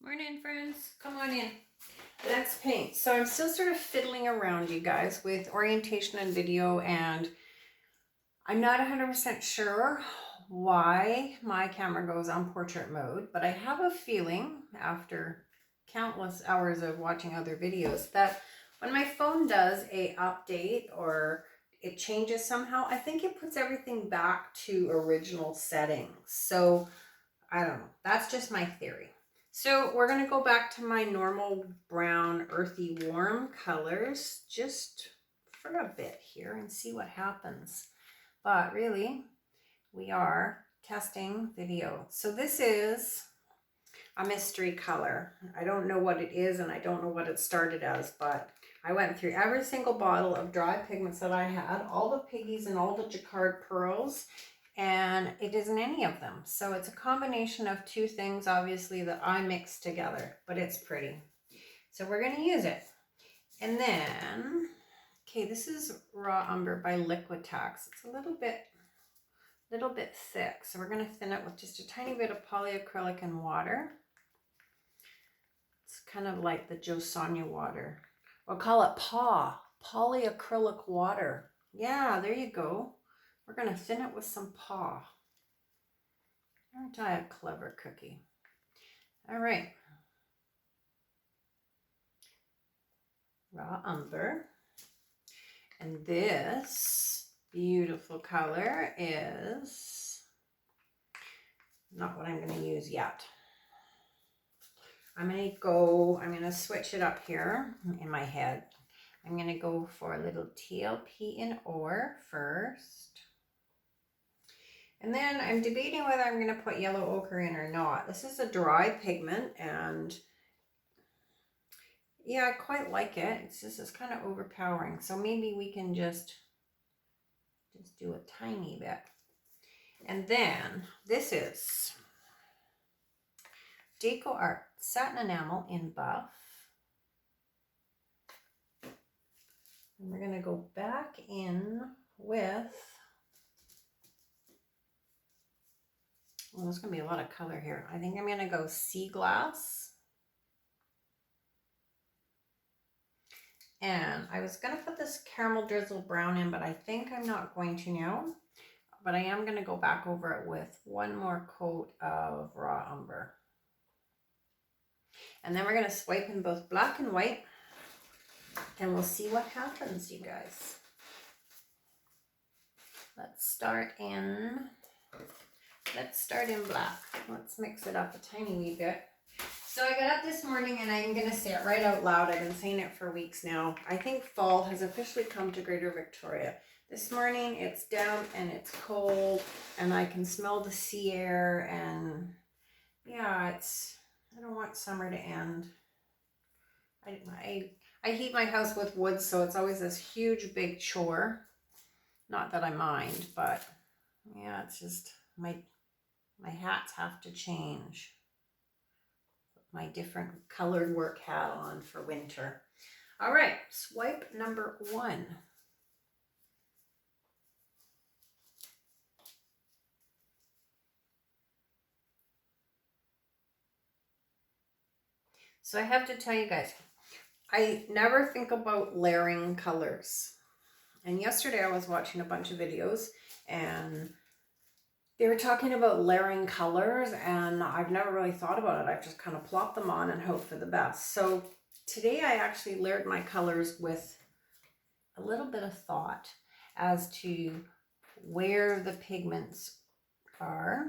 Morning, friends. Come on in. Let's paint. So I'm still sort of fiddling around, you guys, with orientation and video, and I'm not 100% sure why my camera goes on portrait mode, but I have a feeling after countless hours of watching other videos that when my phone does a update or it changes somehow, I think it puts everything back to original settings. So I don't know. That's just my theory. So we're going to go back to my normal brown, earthy, warm colors just for a bit here and see what happens. But really, we are testing video. So this is a mystery color. I don't know what it is and I don't know what it started as, but I went through every single bottle of dry pigments that I had, all the piggies and all the jacquard pearls, and it isn't any of them. So it's a combination of two things, obviously, that I mixed together, but it's pretty. So we're going to use it. And then, okay, this is Raw Umber by Liquitex. It's a little bit thick. So we're going to thin it with just a tiny bit of polyacrylic and water. It's kind of like the Jo Sonja water. We'll call it polyacrylic water. Yeah, there you go. We're going to thin it with some paw. Aren't I a clever cookie? All right. Raw Umber. And this beautiful color is not what I'm going to use yet. I'm going to switch it up here in my head. I'm going to go for a little TLP in Ore first. And then I'm debating whether I'm going to put yellow ochre in or not. This is a dry pigment, and yeah, I quite like it. It's kind of overpowering. So maybe we can just do a tiny bit. And then this is Deco Art Satin Enamel in Buff. And we're going to go back in with, well, there's going to be a lot of color here. I think I'm going to go Seaglass. And I was going to put this caramel drizzle brown in, but I think I'm not going to now. But I am going to go back over it with one more coat of Raw Umber. And then we're going to swipe in both black and white. And we'll see what happens, you guys. Let's start in black. Let's mix it up a tiny wee bit. So I got up this morning and I'm going to say it right out loud. I've been saying it for weeks now. I think fall has officially come to Greater Victoria. This morning it's damp and it's cold and I can smell the sea air, and yeah, I don't want summer to end. I heat my house with wood, so it's always this huge big chore. Not that I mind, but yeah, it's just my hats have to change. Put my different colored work hat on for winter. All right, swipe number 1. So I have to tell you guys, I never think about layering colors. And yesterday I was watching a bunch of videos and they were talking about layering colors, and I've never really thought about it. I've just kind of plopped them on and hope for the best. So today I actually layered my colors with a little bit of thought as to where the pigments are.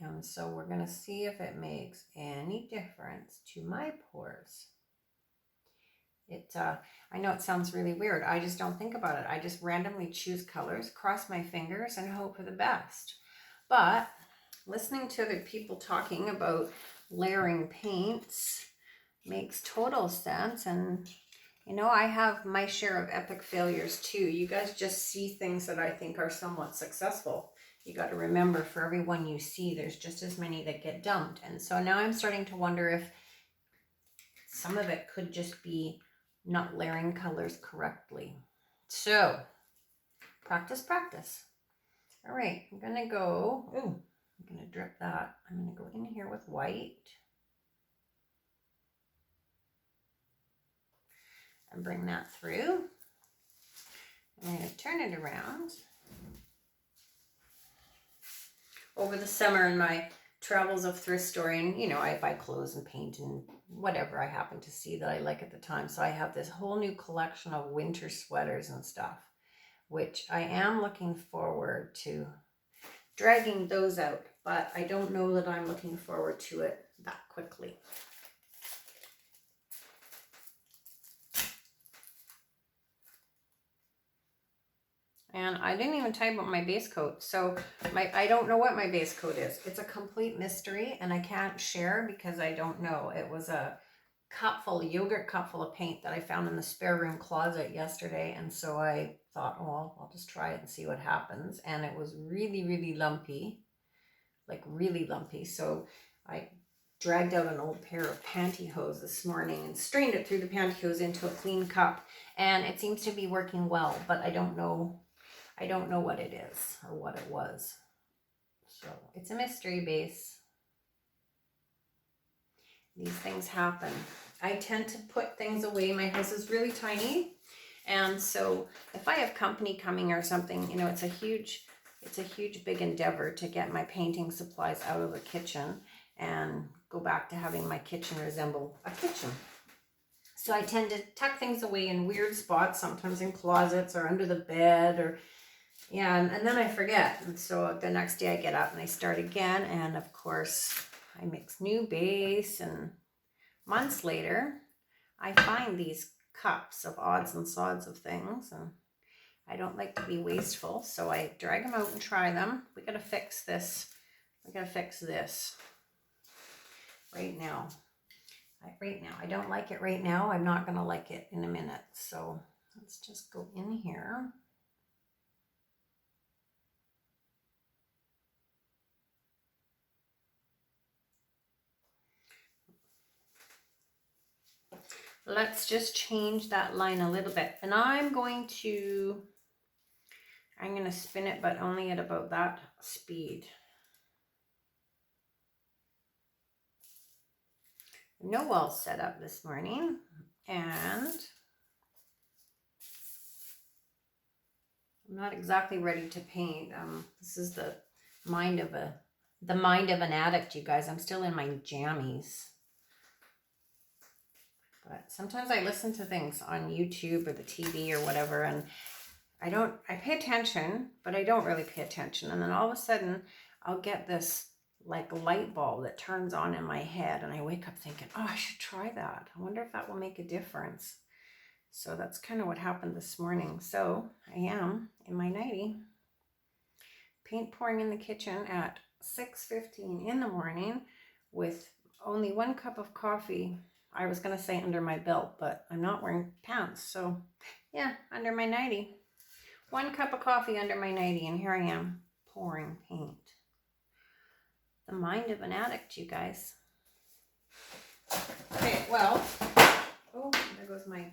And so we're going to see if it makes any difference to my pores. I know it sounds really weird. I just don't think about it. I just randomly choose colors, cross my fingers, and hope for the best. But listening to other people talking about layering paints makes total sense. And, you know, I have my share of epic failures too. You guys just see things that I think are somewhat successful. You got to remember, for every one you see, there's just as many that get dumped. And so now I'm starting to wonder if some of it could just be not layering colors correctly. So practice. All right, I'm gonna go, I'm gonna drip that. I'm gonna go in here with white. and bring that through. I'm going to turn it around. Over the summer in my travels of thrift storing, you know, I buy clothes and paint and whatever I happen to see that I like at the time. So I have this whole new collection of winter sweaters and stuff, which I am looking forward to dragging those out, but I don't know that I'm looking forward to it that quickly. And I didn't even tell you about my base coat. So I don't know what my base coat is. It's a complete mystery and I can't share because I don't know. It was a yogurt cup full of paint that I found in the spare room closet yesterday. And so I thought, oh, I'll just try it and see what happens. And it was really, really lumpy, like really lumpy. So I dragged out an old pair of pantyhose this morning and strained it through the pantyhose into a clean cup. And it seems to be working well, but I don't know what it is or what it was. So it's a mystery base. These things happen. I tend to put things away. My house is really tiny. And so if I have company coming or something, you know, it's a huge big endeavor to get my painting supplies out of the kitchen and go back to having my kitchen resemble a kitchen. So I tend to tuck things away in weird spots, sometimes in closets or under the bed or yeah, and then I forget. And so the next day I get up and I start again. And of course I mix new base, and months later I find these cups of odds and sods of things, and I don't like to be wasteful. So I drag them out and try them. We got to fix this. We got to fix this right now. I don't like it right now. I'm not going to like it in a minute. So let's just go in here. Let's just change that line a little bit. And I'm going to spin it, but only at about that speed. Noel's set up this morning, and I'm not exactly ready to paint. This is the mind of an addict, you guys. I'm still in my jammies. But sometimes I listen to things on YouTube or the TV or whatever, and I pay attention, but I don't really pay attention. And then all of a sudden I'll get this like light bulb that turns on in my head, and I wake up thinking, oh, I should try that. I wonder if that will make a difference. So that's kind of what happened this morning. So I am in my nightie, paint pouring in the kitchen at 6:15 in the morning with only 1 cup of coffee. I was going to say under my belt, but I'm not wearing pants. So yeah, under my nightie. 1 cup of coffee under my nightie, and here I am pouring paint. The mind of an addict, you guys. Okay, well, oh, there goes my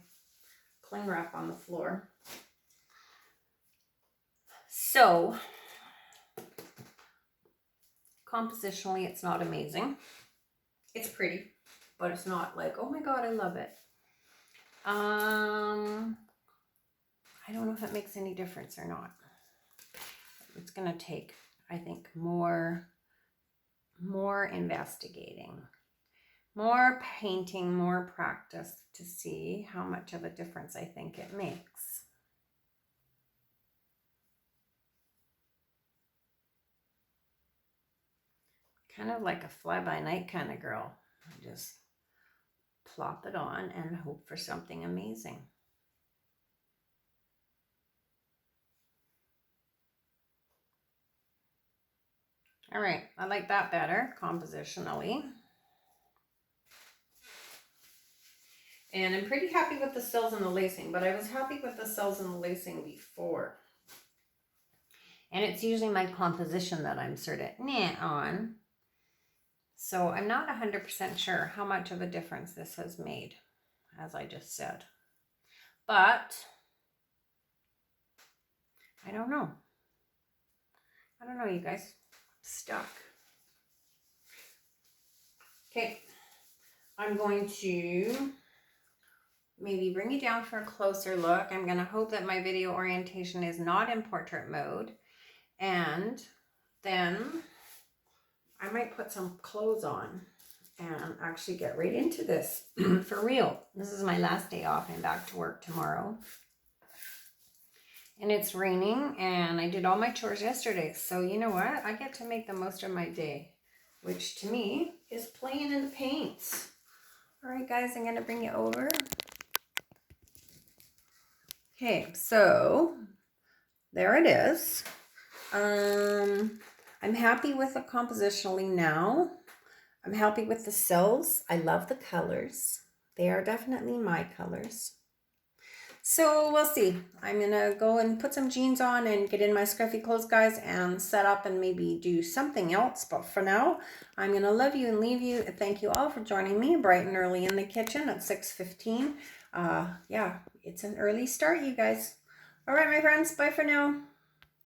cling wrap on the floor. So, compositionally, it's not amazing. It's pretty, but it's not like, oh my God, I love it. I don't know if it makes any difference or not. It's going to take, I think, more investigating, more painting, more practice to see how much of a difference I think it makes. Kind of like a fly-by-night kind of girl. I just plop it on and hope for something amazing. All right, I like that better compositionally. And I'm pretty happy with the sills and the lacing, but I was happy with the sills and the lacing before. And it's usually my composition that I'm sort of on. So I'm not 100% sure how much of a difference this has made, as I just said. But I don't know. I don't know, you guys. Stuck. Okay, I'm going to maybe bring you down for a closer look. I'm going to hope that my video orientation is not in portrait mode. And then I might put some clothes on and actually get right into this for real. This is my last day off. I'm back to work tomorrow. And it's raining and I did all my chores yesterday. So you know what? I get to make the most of my day, which to me is playing in the paints. All right, guys, I'm going to bring you over. Okay, so there it is. I'm happy with it compositionally now. I'm happy with the cells. I love the colors. They are definitely my colors. So we'll see. I'm going to go and put some jeans on and get in my scruffy clothes, guys, and set up and maybe do something else. But for now, I'm going to love you and leave you. Thank you all for joining me bright and early in the kitchen at 6:15. Yeah, it's an early start, you guys. All right, my friends. Bye for now.